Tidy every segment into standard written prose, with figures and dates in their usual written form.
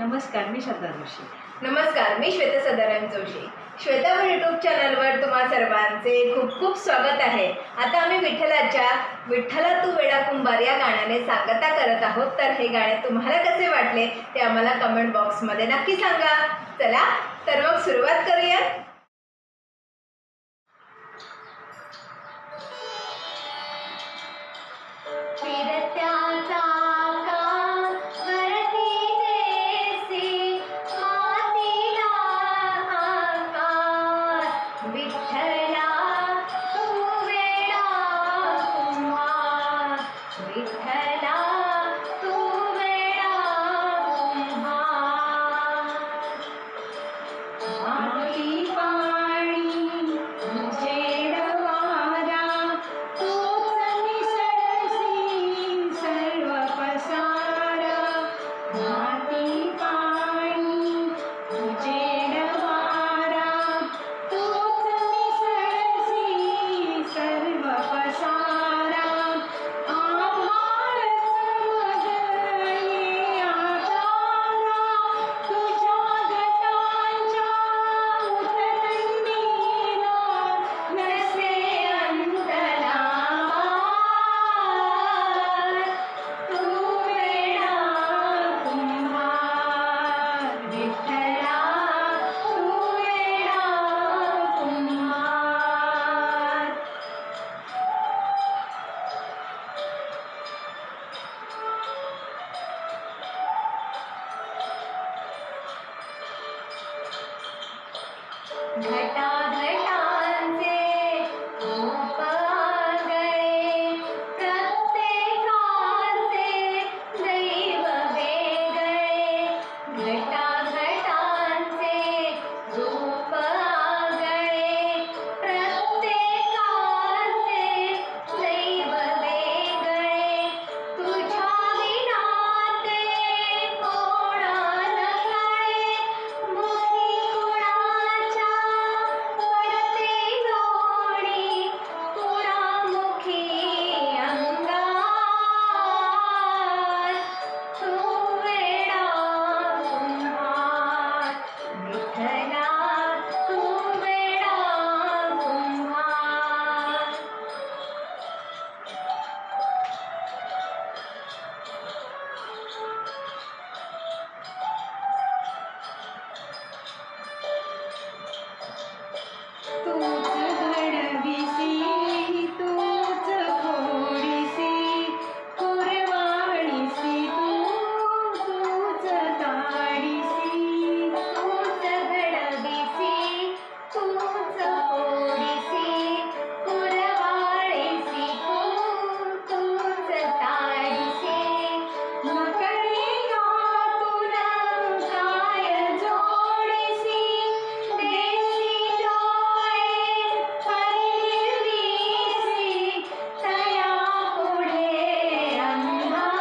नमस्कार, मी श्रद्धा जोशी. नमस्कार, मी श्वेता सदानंद जोशी. श्वेता यूट्यूब चॅनलवर तुम्हा सर्वांचे खूप खूप स्वागत आहे. आता आम्ही विठ्ठला तू वेडा कुंभार या गाण्याने सांगता करत आहोत. तर हे गाणे तुम्हाला कसे वाटले ते आम्हाला कमेंट बॉक्समध्ये नक्की सांगा. चला तर मग सुरुवात करूया. घटाघटांचे रूप आगळे, प्रत्येकाचे दैव वेगळे. घटाघटांचे रूप आगळे, प्रत्येकाचे दैव वेगळे. तुझ्या विना ते कोणा न कळे, मुखी कुणाच्या पडते लोणी, कुणामुखी अंगार. तू वेडा कुंभार, विठ्ठला तू वेडा कुंभार. तूच घडविसी, तूच फोडिसी, कुरवाळीसी तूच ताडिसी. तूच घडविसी, तूच फोडिसी, कुरवाळीसी तूच ताडिसी. मकरी यातून काय जोडिसी, देसी डोळे हरविसी, तया पुढे अंधार.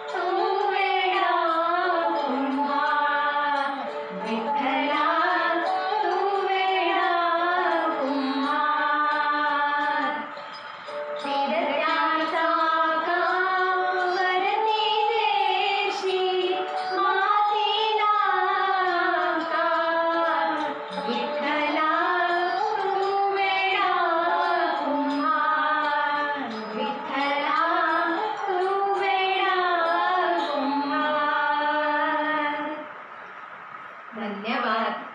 तू वेडा कुंभार, विठ्ठला तू वेडा कुंभार. फिरत्याचा कावरती देशी, मातीला आकार. विठ्ठला तू वेडा कुंभार, विठ्ठला तू वेडा कुंभार. धन्यवाद.